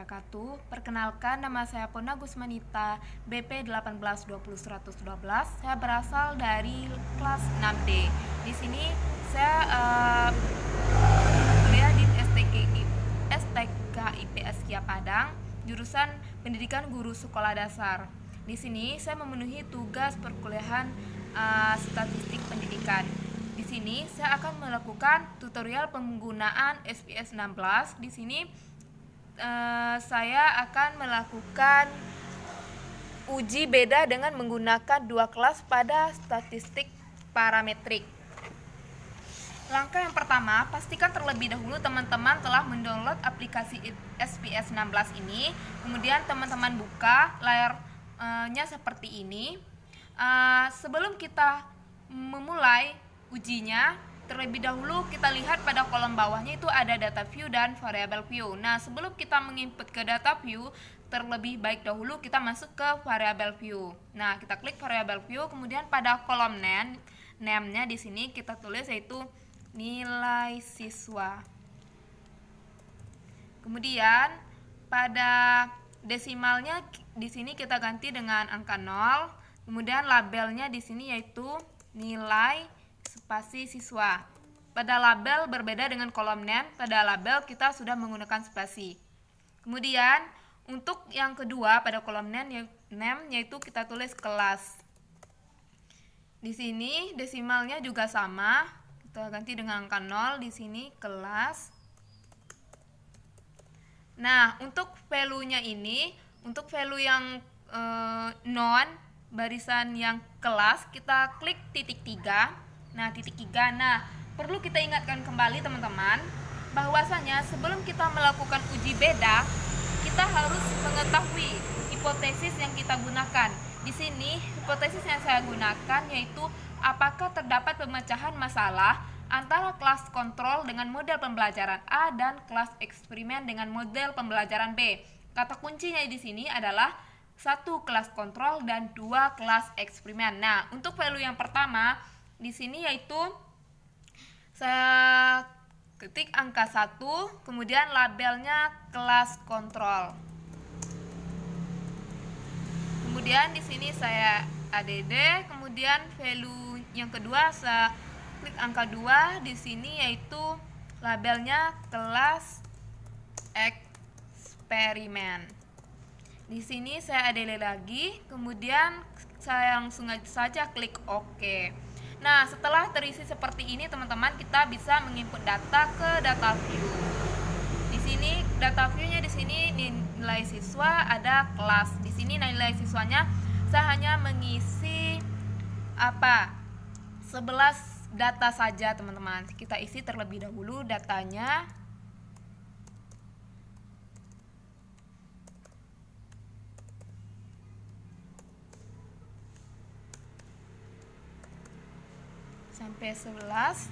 wabarakatuh. Perkenalkan, nama saya Pona Gusmanita, BP 1820112. Saya berasal dari kelas 6D. Di sini saya kuliah di STK IPS Kia Padang, jurusan Pendidikan Guru Sekolah Dasar. Di sini saya memenuhi tugas perkuliahan statistik pendidikan. Di sini saya akan melakukan tutorial penggunaan SPS 16. Di sini saya akan melakukan uji beda dengan menggunakan dua kelas pada statistik parametrik. Langkah yang pertama, pastikan terlebih dahulu teman-teman telah mendownload aplikasi SPS 16 ini. Kemudian teman-teman buka layarnya seperti ini. Sebelum kita memulai ujinya, terlebih dahulu kita lihat pada kolom bawahnya itu ada data view dan variable view. Nah, sebelum kita menginput ke data view, terlebih baik dahulu kita masuk ke variable view. Nah, kita klik variable view, kemudian pada kolom name-nya di sini kita tulis yaitu nilai siswa. Kemudian pada desimalnya di sini kita ganti dengan angka 0. Kemudian labelnya di sini yaitu nilai spasi siswa. Pada label berbeda dengan kolom name, pada label kita sudah menggunakan spasi. Kemudian untuk yang kedua pada kolom name yaitu kita tulis kelas. Di sini desimalnya juga sama, kita ganti dengan angka 0 di sini kelas. Nah, untuk value-nya ini, untuk value yang non barisan yang kelas, kita klik titik 3. Nah, titik 3. Nah, perlu kita ingatkan kembali teman-teman bahwasanya sebelum kita melakukan uji beda, kita harus mengetahui hipotesis yang kita gunakan. Di sini hipotesis yang saya gunakan yaitu apakah terdapat pemecahan masalah antara kelas kontrol dengan model pembelajaran A dan kelas eksperimen dengan model pembelajaran B. Kata kuncinya di sini adalah 1 kelas kontrol dan 2 kelas eksperimen. Nah, untuk value yang pertama di sini yaitu saya ketik angka 1, kemudian labelnya kelas kontrol. Kemudian di sini saya add, kemudian value yang kedua saya klik angka 2, di sini yaitu labelnya kelas eksperimen. Di sini saya add lagi, kemudian saya langsung saja klik OK. Nah, setelah terisi seperti ini teman-teman, kita bisa menginput data ke data view. Di sini data view-nya di sini nilai siswa, ada kelas. Di sini nilai siswanya saya hanya mengisi 11 data saja, teman-teman. Kita isi terlebih dahulu datanya. Sampai 11.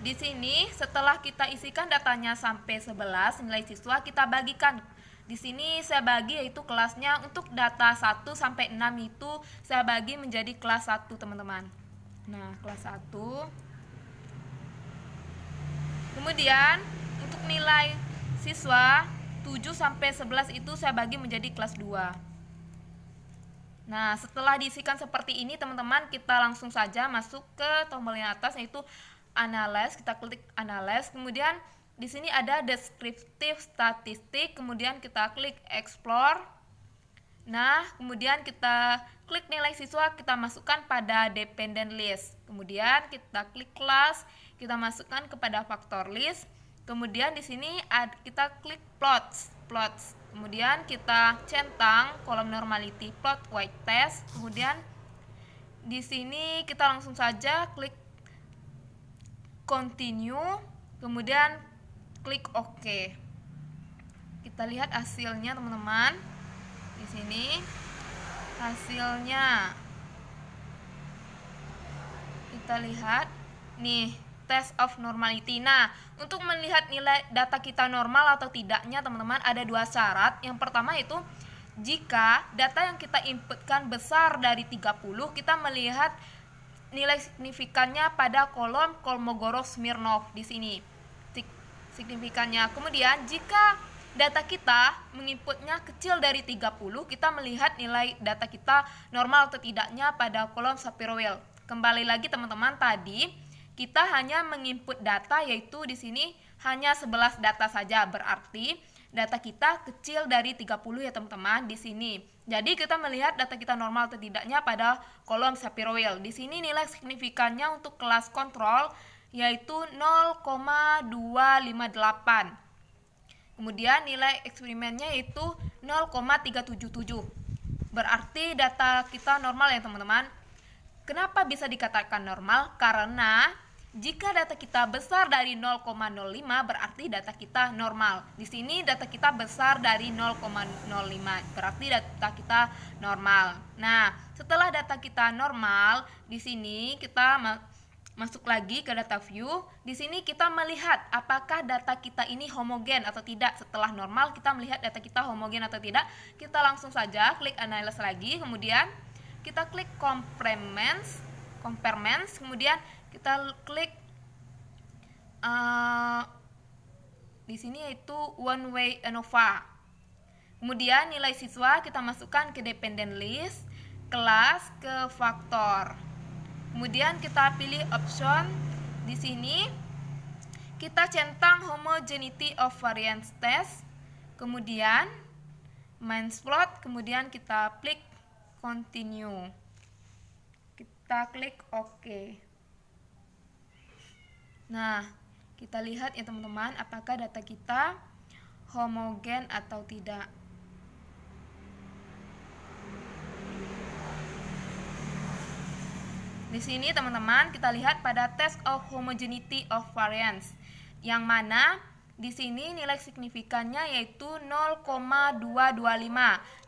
Di sini setelah kita isikan datanya sampai 11 nilai siswa, kita bagikan. Di sini saya bagi yaitu kelasnya untuk data 1 sampai 6 itu saya bagi menjadi kelas 1, teman-teman. Nah, kelas 1. Kemudian untuk nilai siswa 7 sampai 11 itu saya bagi menjadi kelas 2. Nah, setelah diisikan seperti ini teman-teman, kita langsung saja masuk ke tombol yang atas yaitu analyze. Kita klik analyze, kemudian di sini ada descriptive statistik, kemudian kita klik explore. Nah, kemudian kita klik nilai siswa, kita masukkan pada dependent list. Kemudian kita klik class, kita masukkan kepada factor list. Kemudian di sini kita klik plots. Kemudian kita centang kolom normality plot white test. Kemudian di sini kita langsung saja klik continue, kemudian klik OK. Kita lihat hasilnya, teman-teman. Di sini hasilnya kita lihat nih, test of normality. Nah, untuk melihat nilai data kita normal atau tidaknya teman-teman, ada 2 syarat. Yang pertama itu jika data yang kita inputkan besar dari 30, kita melihat nilai signifikannya pada kolom Kolmogorov-Smirnov di sini signifikannya. Kemudian jika data kita menginputnya kecil dari 30, kita melihat nilai data kita normal atau tidaknya pada kolom Shapiro Wheel. Kembali lagi teman-teman, tadi kita hanya menginput data, yaitu di sini hanya 11 data saja, berarti data kita kecil dari 30 ya teman-teman di sini. Jadi kita melihat data kita normal atau tidaknya pada kolom Shapiro Wheel. Di sini nilai signifikannya untuk kelas kontrol yaitu 0,258. Kemudian nilai eksperimennya yaitu 0,377. Berarti data kita normal ya teman-teman. Kenapa bisa dikatakan normal? Karena jika data kita besar dari 0,05 berarti data kita normal. Di sini data kita besar dari 0,05 berarti data kita normal. Nah, setelah data kita normal, di sini kita masuk lagi ke data view. Di sini kita melihat apakah data kita ini homogen atau tidak. Setelah normal kita melihat data kita homogen atau tidak. Kita langsung saja klik analyze lagi, kemudian kita klik comparements, kemudian kita klik di sini yaitu one way ANOVA. Kemudian nilai siswa kita masukkan ke dependent list, kelas, ke faktor. Kemudian kita pilih option. Di sini kita centang homogeneity of variance test, kemudian main plot, kemudian kita klik continue. Kita klik OK. Nah, kita lihat ya teman-teman, apakah data kita homogen atau tidak. Di sini teman-teman kita lihat pada test of homogeneity of variance, yang mana di sini nilai signifikannya yaitu 0,225.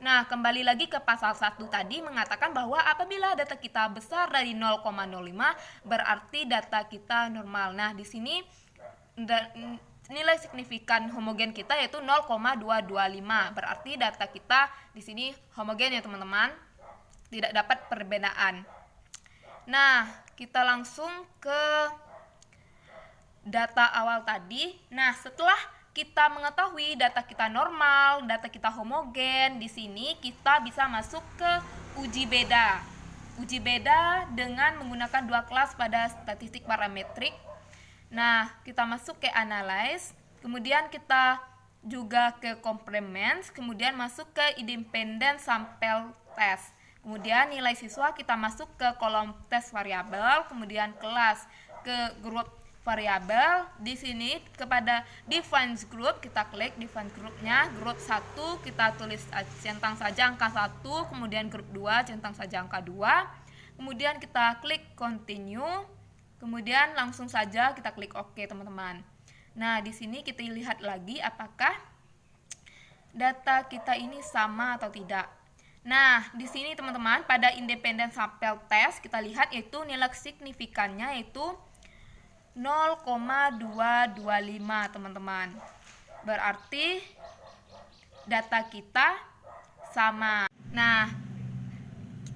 Nah, kembali lagi ke pasal 1 tadi mengatakan bahwa apabila data kita besar dari 0,05 berarti data kita normal. Nah, di sini nilai signifikan homogen kita yaitu 0,225. Berarti data kita di sini homogen ya teman-teman. Tidak dapat perbedaan. Nah, kita langsung ke data awal tadi. Nah, setelah kita mengetahui data kita normal, data kita homogen, di sini kita bisa masuk ke uji beda. Uji beda dengan menggunakan dua kelas pada statistik parametrik. Nah, kita masuk ke analyze, kemudian kita juga ke complements, kemudian masuk ke independent sample test. Kemudian nilai siswa kita masuk ke kolom tes variabel, kemudian kelas ke grup variabel. Di sini kepada define group kita klik define groupnya, grup 1 kita tulis centang saja angka 1, kemudian grup 2 centang saja angka 2. Kemudian kita klik continue, kemudian langsung saja kita klik OK teman-teman. Nah, di sini kita lihat lagi apakah data kita ini sama atau tidak. Nah, di sini teman-teman pada independent sample test kita lihat yaitu nilai signifikannya yaitu 0,225 teman-teman. Berarti data kita sama. Nah,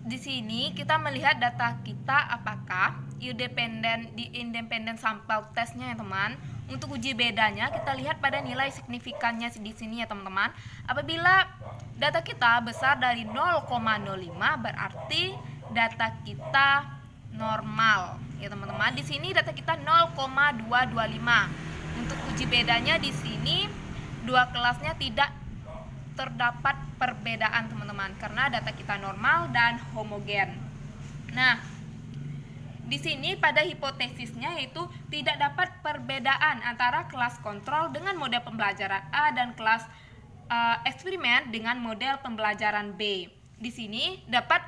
di sini kita melihat data kita apakah independent sample testnya ya teman. Untuk uji bedanya kita lihat pada nilai signifikannya di sini ya teman-teman. Apabila data kita besar dari 0,05 berarti data kita normal ya teman-teman. Di sini data kita 0,225. Untuk uji bedanya di sini dua kelasnya tidak terdapat perbedaan teman-teman karena data kita normal dan homogen. Nah, di sini pada hipotesisnya yaitu tidak dapat perbedaan antara kelas kontrol dengan model pembelajaran A dan kelas eksperimen dengan model pembelajaran B. Di sini dapat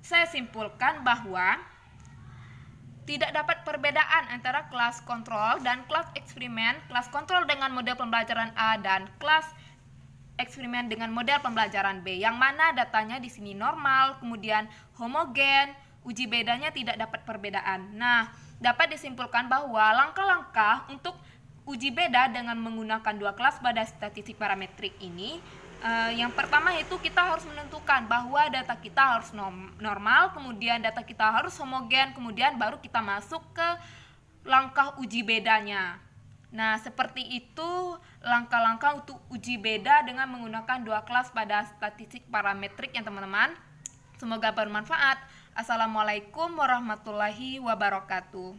saya simpulkan bahwa tidak dapat perbedaan antara kelas kontrol dan kelas eksperimen, kelas kontrol dengan model pembelajaran A dan kelas eksperimen dengan model pembelajaran B, yang mana datanya di sini normal, kemudian homogen, uji bedanya tidak dapat perbedaan. Nah, dapat disimpulkan bahwa langkah-langkah untuk uji beda dengan menggunakan dua kelas pada statistik parametrik ini, yang pertama yaitu kita harus menentukan bahwa data kita harus normal, kemudian data kita harus homogen, kemudian baru kita masuk ke langkah uji bedanya. Nah, seperti itu langkah-langkah untuk uji beda dengan menggunakan dua kelas pada statistik parametrik ya teman-teman. Semoga bermanfaat. Assalamualaikum warahmatullahi wabarakatuh.